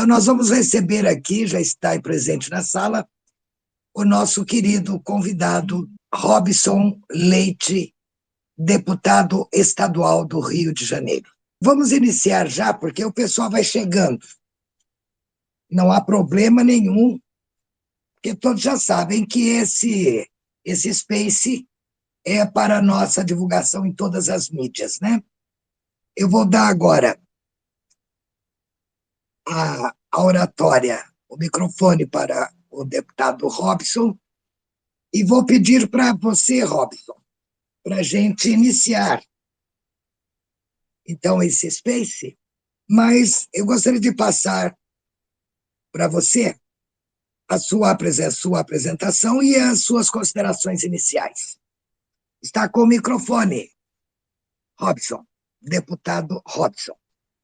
Então, nós vamos receber aqui, já está presente na sala, o nosso querido convidado, Robson Leite, deputado estadual do Rio de Janeiro. Vamos iniciar já, porque o pessoal vai chegando. Não há problema nenhum, porque todos já sabem que esse Space é para nossa divulgação em todas as mídias, né? Eu vou dar agora a oratória, o microfone para o deputado Robson, e vou pedir para você, Robson, para a gente iniciar, então, esse Space, mas eu gostaria de passar para você a sua apresentação e as suas considerações iniciais. Está com o microfone, Robson, deputado Robson.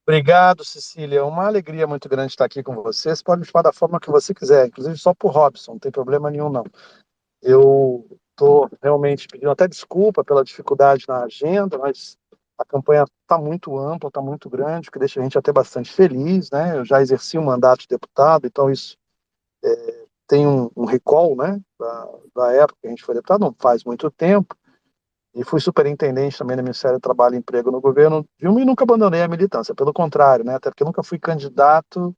Obrigado, Cecília. É uma alegria muito grande estar aqui com você. Você pode me chamar da forma que você quiser, inclusive só por Robson, não tem problema nenhum, não. Eu estou realmente pedindo até desculpa pela dificuldade na agenda, mas a campanha está muito ampla, está muito grande, o que deixa a gente até bastante feliz, né? Eu já exerci um mandato de deputado, então isso tem um recall, né, da época que a gente foi deputado, não faz muito tempo, e fui superintendente também no Ministério do Trabalho e Emprego no governo Dilma e nunca abandonei a militância, pelo contrário, né, até porque eu nunca fui candidato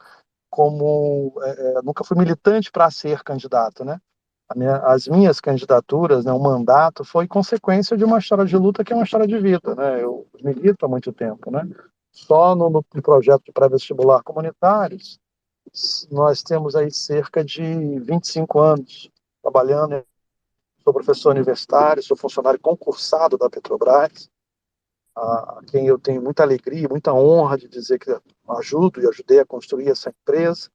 nunca fui militante para ser candidato, né. As minhas candidaturas, né, o mandato foi consequência de uma história de luta que é uma história de vida, né, eu milito há muito tempo, né, só no projeto de pré-vestibular comunitários, nós temos aí cerca de 25 anos trabalhando. Sou professor universitário, sou funcionário concursado da Petrobras, a quem eu tenho muita alegria, muita honra de dizer que ajudo e ajudei a construir essa empresa.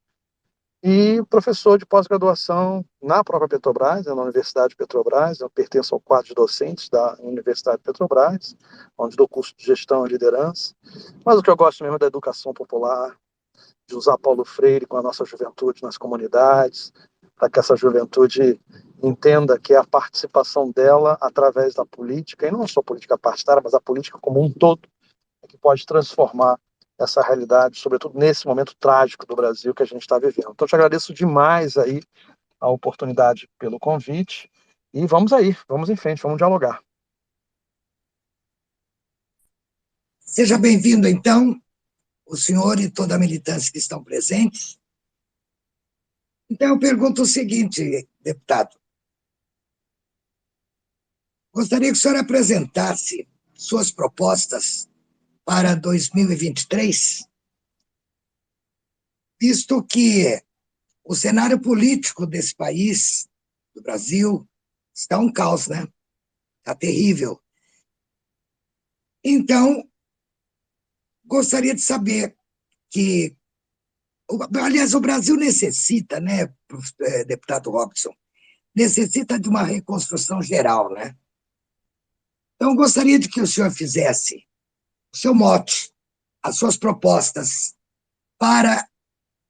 E professor de pós-graduação na própria Petrobras, na Universidade Petrobras. Eu pertenço ao quadro de docentes da Universidade Petrobras, onde dou curso de gestão e liderança. Mas o que eu gosto mesmo é da educação popular, de usar Paulo Freire com a nossa juventude nas comunidades, para que essa juventude entenda que é a participação dela através da política, e não só a política partidária, mas a política como um todo, é que pode transformar essa realidade, sobretudo nesse momento trágico do Brasil que a gente está vivendo. Então, eu te agradeço demais aí a oportunidade pelo convite, e vamos aí, vamos em frente, vamos dialogar. Seja bem-vindo, então, o senhor e toda a militância que estão presentes. Então, eu pergunto o seguinte, deputado. Gostaria que o senhor apresentasse suas propostas para 2023, visto que o cenário político desse país, do Brasil, está um caos, né? Está terrível. Então, gostaria de saber que, aliás, o Brasil necessita, né, deputado Robson, necessita de uma reconstrução geral, né? Então, gostaria de que o senhor fizesse o seu mote, as suas propostas para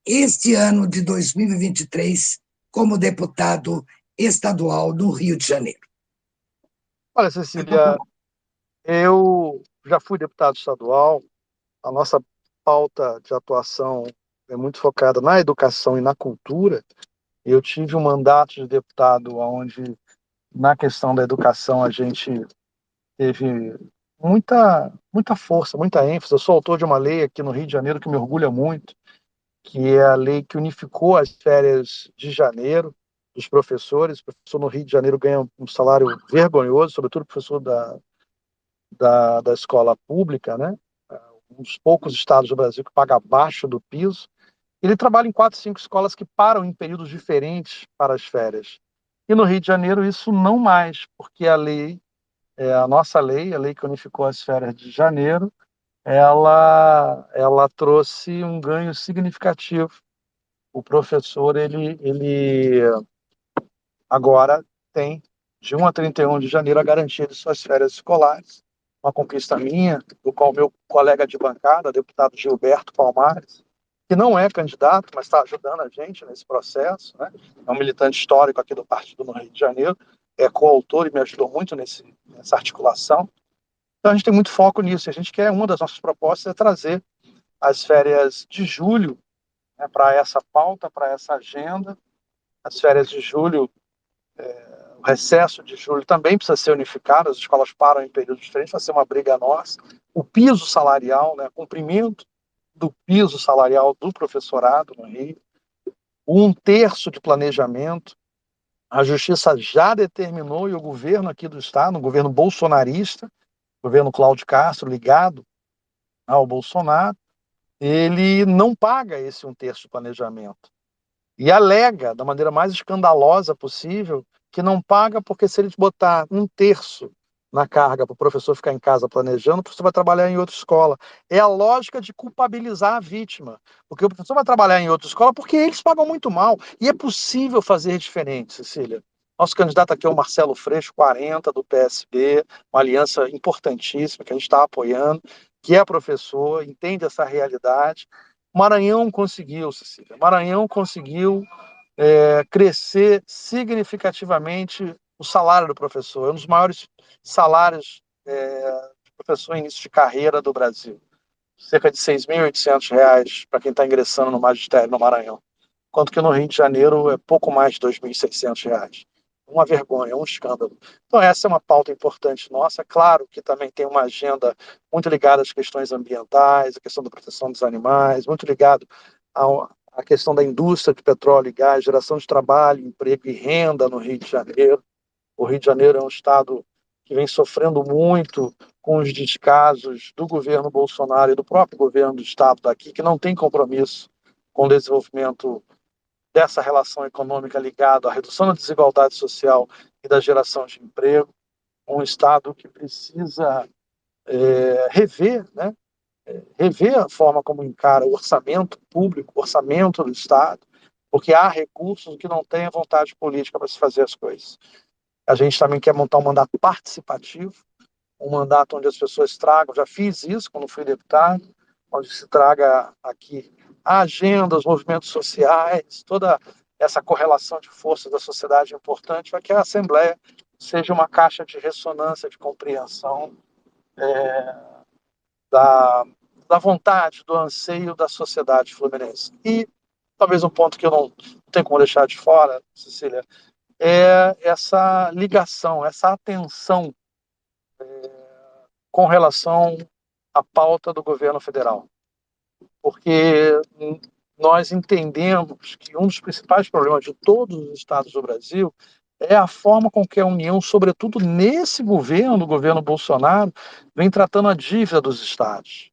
este ano de 2023 como deputado estadual do Rio de Janeiro. Olha, Cecília, eu já fui deputado estadual, a nossa pauta de atuação é muito focada na educação e na cultura. Eu tive um mandato de deputado onde, na questão da educação, a gente teve muita força, muita ênfase. Eu sou autor de uma lei aqui no Rio de Janeiro que me orgulha muito, que é a lei que unificou as férias de janeiro dos professores. O professor no Rio de Janeiro ganha um salário vergonhoso, sobretudo o professor da escola pública, né? Um dos poucos estados do Brasil que paga abaixo do piso. Ele trabalha em 4, 5 escolas que param em períodos diferentes para as férias. E no Rio de Janeiro isso não mais, porque a nossa lei, a lei que unificou as férias de janeiro, ela trouxe um ganho significativo. O professor, ele agora tem, de 1 a 31 de janeiro, a garantia de suas férias escolares, uma conquista minha, do qual meu colega de bancada, deputado Gilberto Palmares, que não é candidato, mas está ajudando a gente nesse processo, né? É um militante histórico aqui do Partido no Rio de Janeiro, é coautor e me ajudou muito nessa articulação. Então a gente tem muito foco nisso. A gente quer, uma das nossas propostas é trazer as férias de julho né, para essa pauta, para essa agenda. As férias de julho, o recesso de julho também precisa ser unificado, as escolas param em períodos diferentes, vai ser uma briga nossa. O piso salarial, né, cumprimento do piso salarial do professorado no Rio, um terço de planejamento. A Justiça já determinou, e o governo aqui do Estado, o governo bolsonarista, o governo Cláudio Castro, ligado ao Bolsonaro, ele não paga esse um terço de planejamento. E alega, da maneira mais escandalosa possível, que não paga porque se ele botar um terço na carga para o professor ficar em casa planejando, o professor vai trabalhar em outra escola. É a lógica de culpabilizar a vítima. Porque o professor vai trabalhar em outra escola porque eles pagam muito mal. E é possível fazer diferente, Cecília. Nosso candidato aqui é o Marcelo Freixo, 40, do PSB, uma aliança importantíssima que a gente está apoiando, que é professor, entende essa realidade. Maranhão conseguiu, Cecília. Maranhão conseguiu crescer significativamente o salário do professor. É um dos maiores salários de professor em início de carreira do Brasil. Cerca de R$ 6.800 para quem está ingressando no magistério no Maranhão. Enquanto que no Rio de Janeiro é pouco mais de R$ 2.600. Uma vergonha, um escândalo. Então essa é uma pauta importante nossa. Claro que também tem uma agenda muito ligada às questões ambientais, a questão da proteção dos animais, muito ligado à questão da indústria de petróleo e gás, geração de trabalho, emprego e renda no Rio de Janeiro. O Rio de Janeiro é um estado que vem sofrendo muito com os descasos do governo Bolsonaro e do próprio governo do estado daqui, que não tem compromisso com o desenvolvimento dessa relação econômica ligada à redução da desigualdade social e da geração de emprego. Um estado que precisa rever, né? Rever a forma como encara o orçamento público, o orçamento do Estado, porque há recursos que não têm vontade política para se fazer as coisas. A gente também quer montar um mandato participativo, um mandato onde as pessoas tragam, já fiz isso quando fui deputado, onde se traga aqui a agenda, os movimentos sociais, toda essa correlação de forças da sociedade importante, para que a Assembleia seja uma caixa de ressonância, de compreensão da, da vontade, do anseio da sociedade fluminense. E talvez um ponto que eu não tenho como deixar de fora, Cecília, é essa ligação, essa atenção com relação à pauta do governo federal. Porque nós entendemos que um dos principais problemas de todos os estados do Brasil é a forma com que a União, sobretudo nesse governo, o governo Bolsonaro, vem tratando a dívida dos estados.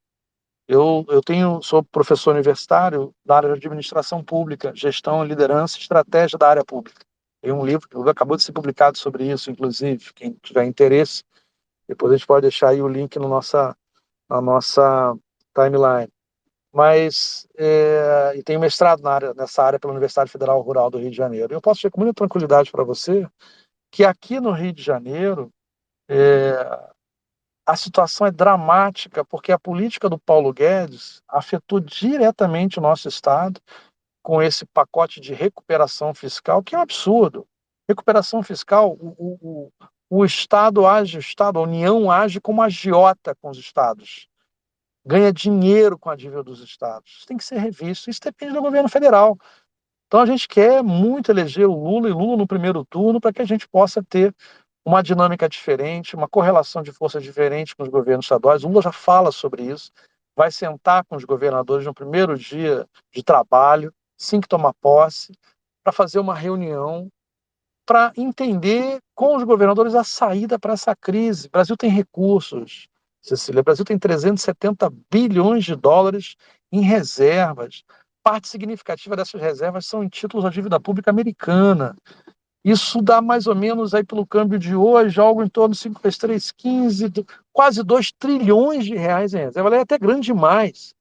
Sou professor universitário da área de administração pública, gestão, liderança e estratégia da área pública. Tem um livro que acabou de ser publicado sobre isso, inclusive, quem tiver interesse, depois a gente pode deixar aí o link na nossa timeline. Mas, e tenho mestrado nessa área pela Universidade Federal Rural do Rio de Janeiro. Eu posso dizer com muita tranquilidade para você que aqui no Rio de Janeiro, a situação é dramática, porque a política do Paulo Guedes afetou diretamente o nosso Estado com esse pacote de recuperação fiscal, que é um absurdo. Recuperação fiscal, o Estado age, a União age como agiota com os Estados. Ganha dinheiro com a dívida dos Estados. Isso tem que ser revisto. Isso depende do governo federal. Então a gente quer muito eleger o Lula e Lula no primeiro turno para que a gente possa ter uma dinâmica diferente, uma correlação de forças diferente com os governos estaduais. O Lula já fala sobre isso, vai sentar com os governadores no primeiro dia de trabalho, assim que tomar posse, para fazer uma reunião para entender com os governadores a saída para essa crise. O Brasil tem recursos, Cecília. O Brasil tem 370 bilhões de dólares em reservas. Parte significativa dessas reservas são em títulos da dívida pública americana. Isso dá mais ou menos, aí pelo câmbio de hoje, algo em torno de 5 vezes 3, 15, quase 2 trilhões de reais em reserva. Ela é até grande demais.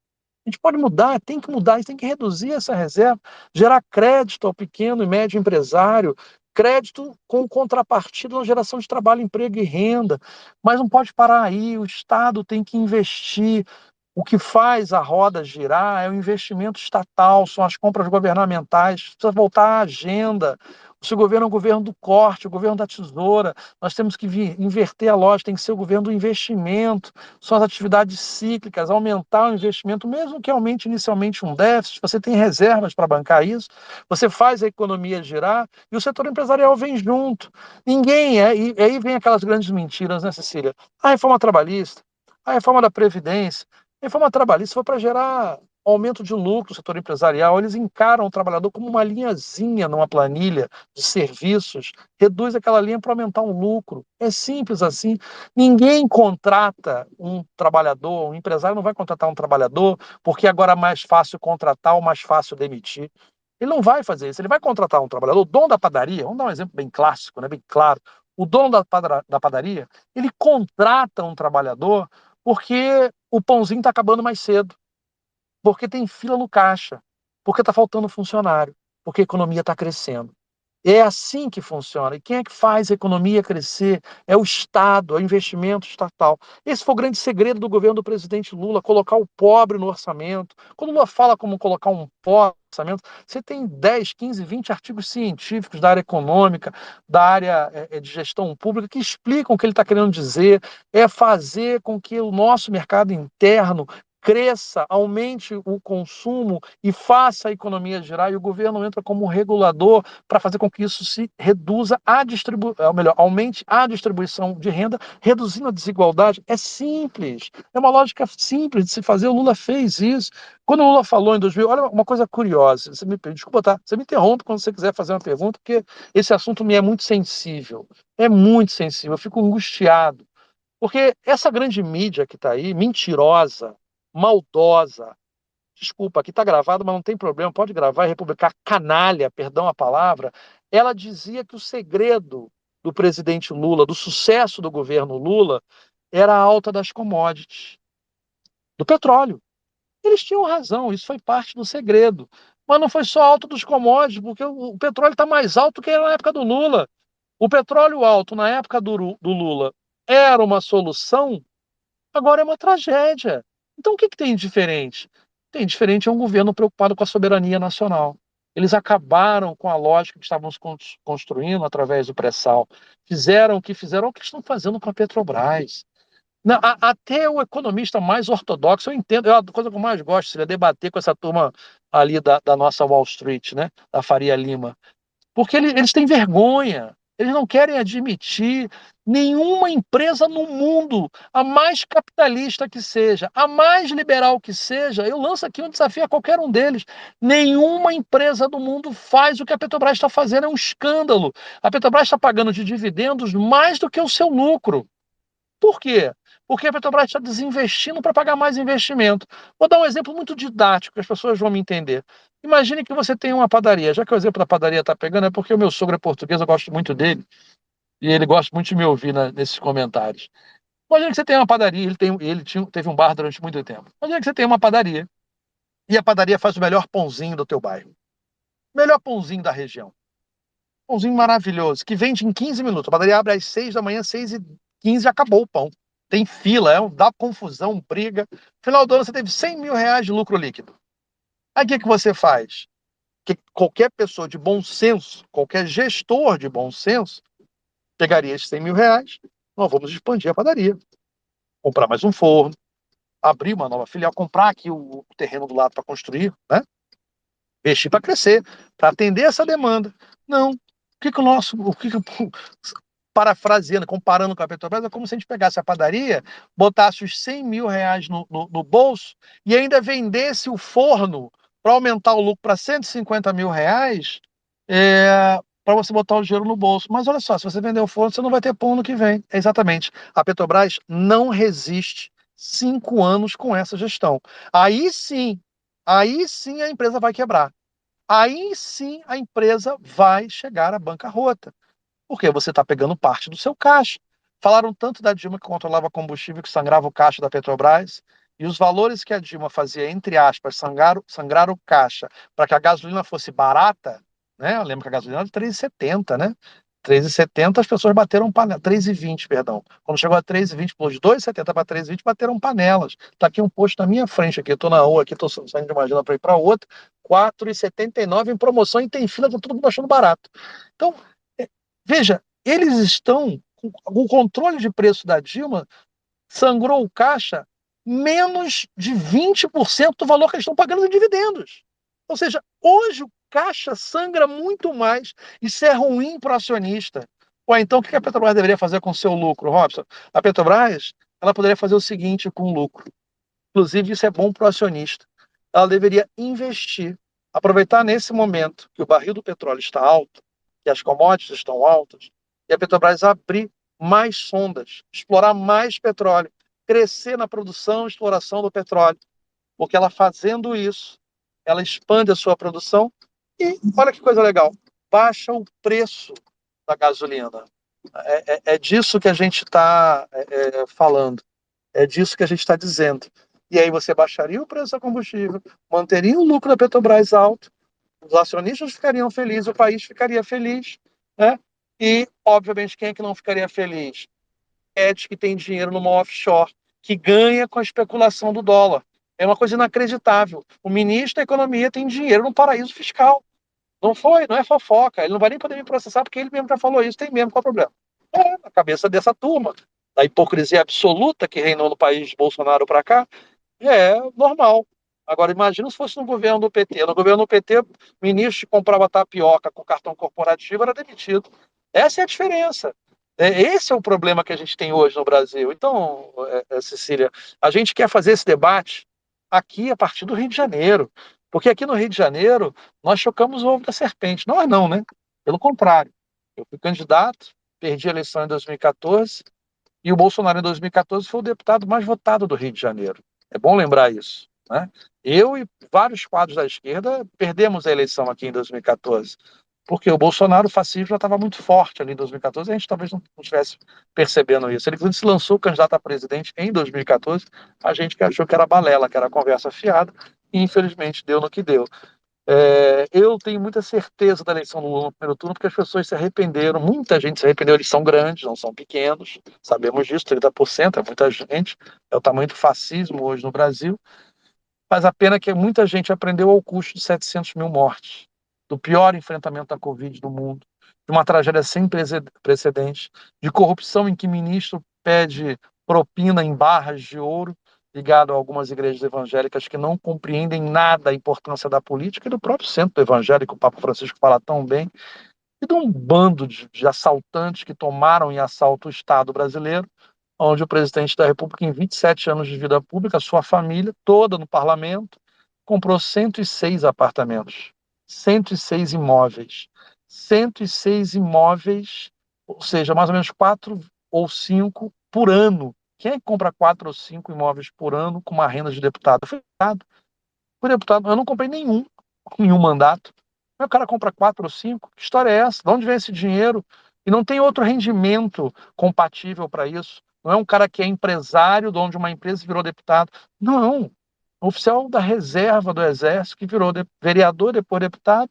A gente pode mudar, tem que mudar, a gente tem que reduzir essa reserva, gerar crédito ao pequeno e médio empresário, crédito com contrapartida na geração de trabalho, emprego e renda. Mas não pode parar aí, o Estado tem que investir. O que faz a roda girar é o investimento estatal, são as compras governamentais, precisa voltar à agenda. Esse governo é um governo do corte, o governo da tesoura. Nós temos que inverter a lógica, tem que ser o governo do investimento, são as atividades cíclicas, aumentar o investimento, mesmo que aumente inicialmente um déficit, você tem reservas para bancar isso, você faz a economia girar e o setor empresarial vem junto. Ninguém é, e aí vem aquelas grandes mentiras, né, Cecília? A reforma trabalhista, a reforma da Previdência, a reforma trabalhista foi para gerar aumento de lucro do setor empresarial, eles encaram o trabalhador como uma linhazinha numa planilha de serviços, reduz aquela linha para aumentar um lucro. É simples assim. Ninguém contrata um trabalhador, um empresário não vai contratar um trabalhador porque agora é mais fácil contratar ou mais fácil demitir. Ele não vai fazer isso. Ele vai contratar um trabalhador, o dono da padaria, vamos dar um exemplo bem clássico, né, bem claro. O dono da padaria, ele contrata um trabalhador porque o pãozinho está acabando mais cedo, porque tem fila no caixa, porque está faltando funcionário, porque a economia está crescendo. É assim que funciona. E quem é que faz a economia crescer? É o Estado, é o investimento estatal. Esse foi o grande segredo do governo do presidente Lula, colocar o pobre no orçamento. Quando Lula fala como colocar um pobre no orçamento, você tem 10, 15, 20 artigos científicos da área econômica, da área de gestão pública, que explicam o que ele está querendo dizer. É fazer com que o nosso mercado interno cresça, aumente o consumo e faça a economia girar, e o governo entra como regulador para fazer com que isso se reduza a distribuição, ou melhor, aumente a distribuição de renda, reduzindo a desigualdade. É simples, é uma lógica simples de se fazer. O Lula fez isso. Quando o Lula falou em 2000, olha uma coisa curiosa, você me desculpa, tá? Você me interrompe quando você quiser fazer uma pergunta, porque esse assunto me é muito sensível. É muito sensível, eu fico angustiado. Porque essa grande mídia que está aí, mentirosa, maldosa, desculpa, aqui está gravado, mas não tem problema, pode gravar e republicar, canalha, perdão a palavra, ela dizia que o segredo do presidente Lula, do sucesso do governo Lula, era a alta das commodities, do petróleo. Eles tinham razão, isso foi parte do segredo. Mas não foi só alta dos commodities, porque o petróleo está mais alto que na época do Lula. O petróleo alto na época do Lula era uma solução. Agora é uma tragédia. Então, o que tem de diferente? Tem diferente é um governo preocupado com a soberania nacional. Eles acabaram com a lógica que estávamos construindo através do pré-sal. Fizeram o que fizeram, o que estão fazendo com a Petrobras. Até o economista mais ortodoxo, eu entendo, é a coisa que eu mais gosto, seria debater com essa turma ali da nossa Wall Street, né? Da Faria Lima. Porque eles têm vergonha, eles não querem admitir nenhuma empresa no mundo, a mais capitalista que seja, a mais liberal que seja, eu lanço aqui um desafio a qualquer um deles. Nenhuma empresa do mundo faz o que a Petrobras está fazendo, é um escândalo. A Petrobras está pagando de dividendos mais do que o seu lucro. Por quê? Porque a Petrobras está desinvestindo para pagar mais investimento. Vou dar um exemplo muito didático, que as pessoas vão me entender. Imagine que você tem uma padaria. Já que o exemplo da padaria está pegando, é porque o meu sogro é português, eu gosto muito dele, e ele gosta muito de me ouvir nesses comentários. Imagine que você tem uma padaria, teve um bar durante muito tempo. Imagine que você tem uma padaria, e a padaria faz o melhor pãozinho do teu bairro. O melhor pãozinho da região. Pãozinho maravilhoso, que vende em 15 minutos. A padaria abre às 6 da manhã, 6h15 acabou o pão. Tem fila, dá confusão, briga. No final do ano você teve 100 mil reais de lucro líquido. Aí o que você faz? Que qualquer pessoa de bom senso, qualquer gestor de bom senso, pegaria esses 100 mil reais, nós vamos expandir a padaria. Comprar mais um forno, abrir uma nova filial, comprar aqui o terreno do lado para construir, né? Investir para crescer, para atender essa demanda. Não. Parafraseando, comparando com a Petrobras, é como se a gente pegasse a padaria, botasse os 100 mil reais no bolso e ainda vendesse o forno para aumentar o lucro para 150 mil reais, para você botar o dinheiro no bolso. Mas olha só, se você vender o forno, você não vai ter pão no que vem. É exatamente. A Petrobras não resiste 5 anos com essa gestão. Aí sim a empresa vai quebrar. Aí sim a empresa vai chegar à bancarrota. Porque você está pegando parte do seu caixa. Falaram tanto da Dilma que controlava combustível, que sangrava o caixa da Petrobras, e os valores que a Dilma fazia, entre aspas, sangrar o caixa para que a gasolina fosse barata, né? Eu lembro que a gasolina era 3,70, né? 3,70 as pessoas bateram panelas, 3,20, perdão. Quando chegou a 3,20, pulou de 2,70 para 3,20, bateram panelas. Está aqui um posto na minha frente, aqui, eu estou na rua, aqui estou saindo de uma agenda para ir para outra, 4,79 em promoção e tem fila, está todo mundo achando barato. Então, veja, eles estão, com o controle de preço da Dilma, sangrou o caixa menos de 20% do valor que eles estão pagando em dividendos. Ou seja, hoje o caixa sangra muito mais. Isso é ruim para o acionista. Ou então, o que a Petrobras deveria fazer com o seu lucro, Robson? A Petrobras, ela poderia fazer o seguinte com o lucro. Inclusive, isso é bom para o acionista. Ela deveria investir, aproveitar nesse momento que o barril do petróleo está alto, que as commodities estão altas, e a Petrobras abrir mais sondas, explorar mais petróleo, crescer na produção e exploração do petróleo. Porque ela fazendo isso, ela expande a sua produção e, olha que coisa legal, baixa o preço da gasolina. É disso que a gente está falando, é disso que a gente está dizendo. E aí você baixaria o preço do combustível, manteria o lucro da Petrobras alto, os acionistas ficariam felizes, o país ficaria feliz, né? E, obviamente, quem é que não ficaria feliz? Que tem dinheiro numa offshore, que ganha com a especulação do dólar. É uma coisa inacreditável. O ministro da Economia tem dinheiro no paraíso fiscal. Não é fofoca. Ele não vai nem poder me processar porque ele mesmo já falou isso. Tem mesmo, qual é o problema? Na cabeça dessa turma, da hipocrisia absoluta que reinou no país de Bolsonaro para cá, é normal. Agora, imagina se fosse no governo do PT. No governo do PT, o ministro que comprava tapioca com cartão corporativo era demitido. Essa é a diferença. Esse é o problema que a gente tem hoje no Brasil. Então, Cecília, a gente quer fazer esse debate aqui a partir do Rio de Janeiro. Porque aqui no Rio de Janeiro, nós chocamos o ovo da serpente. Nós não, né? Pelo contrário. Eu fui candidato, perdi a eleição em 2014, e o Bolsonaro, em 2014, foi o deputado mais votado do Rio de Janeiro. É bom lembrar isso, né? Eu e vários quadros da esquerda perdemos a eleição aqui em 2014, porque o Bolsonaro, o fascismo, já estava muito forte ali em 2014, e a gente talvez não estivesse percebendo isso. Ele, quando se lançou candidato a presidente em 2014, a gente que achou que era balela, que era conversa fiada, e infelizmente deu no que deu. Eu tenho muita certeza da eleição do Lula no primeiro turno, porque as pessoas se arrependeram, muita gente se arrependeu, eles são grandes, não são pequenos, sabemos disso, 30% é muita gente, é o tamanho do fascismo hoje no Brasil, mas a pena é que muita gente aprendeu ao custo de 700 mil mortes, do pior enfrentamento da Covid do mundo, de uma tragédia sem precedentes, de corrupção em que ministro pede propina em barras de ouro, ligado a algumas igrejas evangélicas que não compreendem nada a importância da política, e do próprio centro evangélico, o Papa Francisco fala tão bem, e de um bando de assaltantes que tomaram em assalto o Estado brasileiro, onde o presidente da República, em 27 anos de vida pública, sua família, toda no parlamento, comprou 106 apartamentos, 106 imóveis. 106 imóveis, ou seja, mais ou menos 4 ou 5 por ano. Quem é que compra 4 ou 5 imóveis por ano com uma renda de deputado? Fui deputado, eu não comprei nenhum em um mandato. Aí o cara compra 4 ou 5. Que história é essa? De onde vem esse dinheiro? E não tem outro rendimento compatível para isso. Não é um cara que é empresário, dono de uma empresa e virou deputado. Não. Oficial da reserva do Exército, que virou vereador, depois deputado,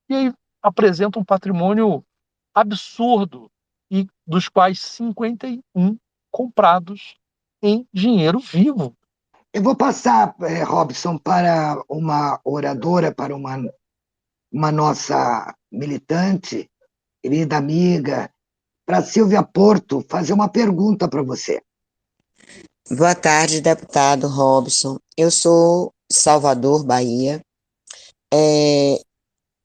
e aí apresenta um patrimônio absurdo, e dos quais 51 comprados em dinheiro vivo. Eu vou passar, Robson, para uma oradora, para uma nossa militante, querida amiga, para Silvia Porto, fazer uma pergunta para você. Boa tarde, deputado Robson. Eu sou de Salvador, Bahia.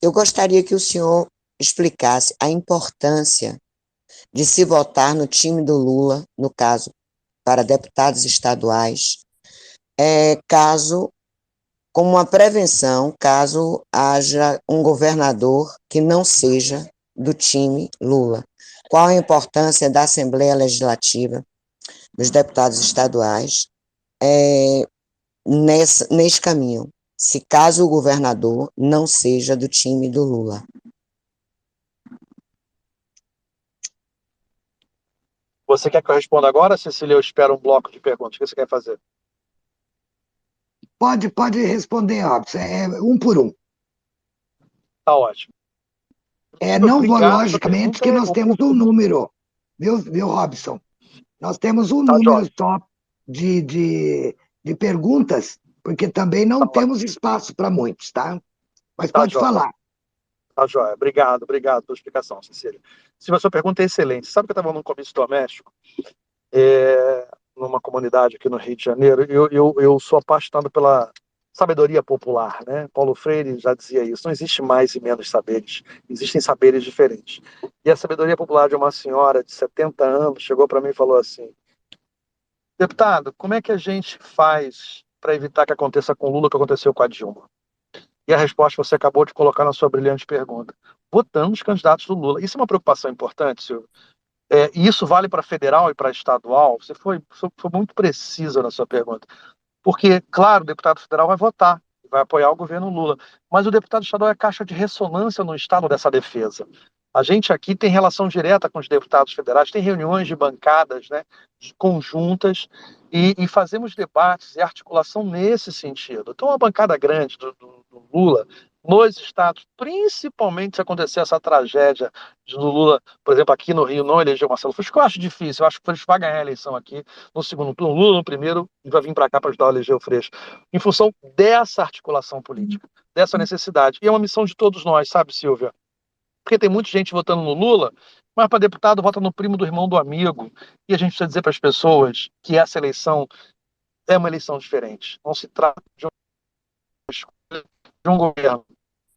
Eu gostaria que o senhor explicasse a importância de se votar no time do Lula, no caso, para deputados estaduais, caso, como uma prevenção, caso haja um governador que não seja do time Lula. Qual a importância da Assembleia Legislativa, dos deputados estaduais, nesse caminho, se caso o governador não seja do time do Lula? Você quer que eu responda agora, Cecília? Eu espero um bloco de perguntas. O que você quer fazer? Pode responder, Robson, um por um. Tá ótimo. Não vou Obrigado, logicamente que nós temos um número, viu, Robson? Nós temos um número só de perguntas, porque também não temos espaço para muitos, tá? Mas pode falar. Tá, joia. Obrigado pela explicação, Cecília. A sua pergunta é excelente. Sabe que eu estava num comício doméstico, numa comunidade aqui no Rio de Janeiro, eu sou apaixonado pela sabedoria popular, né? Paulo Freire já dizia isso, não existe mais e menos saberes, existem saberes diferentes. E a sabedoria popular de uma senhora de 70 anos chegou para mim e falou assim: deputado, como é que a gente faz para evitar que aconteça com o Lula o que aconteceu com a Dilma? E a resposta você acabou de colocar na sua brilhante pergunta: votando os candidatos do Lula. Isso é uma preocupação importante, Silvio. E isso vale para federal e para estadual. Você foi muito precisa na sua pergunta. Porque, claro, o deputado federal vai votar, vai apoiar o governo Lula, mas o deputado estadual é caixa de ressonância no estado dessa defesa. A gente aqui tem relação direta com os deputados federais, tem reuniões de bancadas, né, conjuntas, e fazemos debates e articulação nesse sentido. Então, uma bancada grande do Lula nos estados, principalmente se acontecer essa tragédia do Lula, por exemplo, aqui no Rio, não eleger o Marcelo Freixo, que eu acho difícil, eu acho que o Freixo vai ganhar a eleição aqui no segundo turno, Lula no primeiro, e vai vir para cá para ajudar a eleger o Freixo, em função dessa articulação política, dessa necessidade. E é uma missão de todos nós, sabe, Silvia? Porque tem muita gente votando no Lula, mas para deputado vota no primo do irmão do amigo. E a gente precisa dizer para as pessoas que essa eleição é uma eleição diferente. Não se trata de um governo,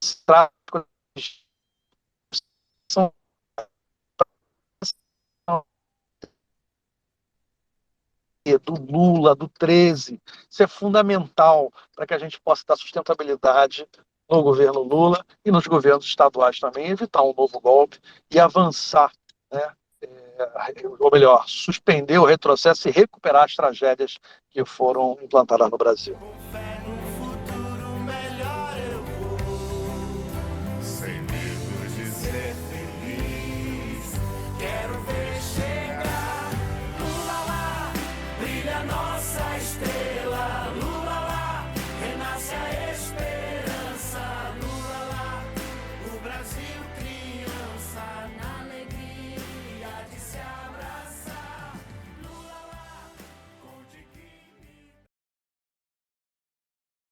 se trata de do Lula, do 13. Isso é fundamental para que a gente possa dar sustentabilidade no governo Lula e nos governos estaduais também, evitar um novo golpe e avançar, né? Ou melhor, suspender o retrocesso e recuperar as tragédias que foram implantadas no Brasil.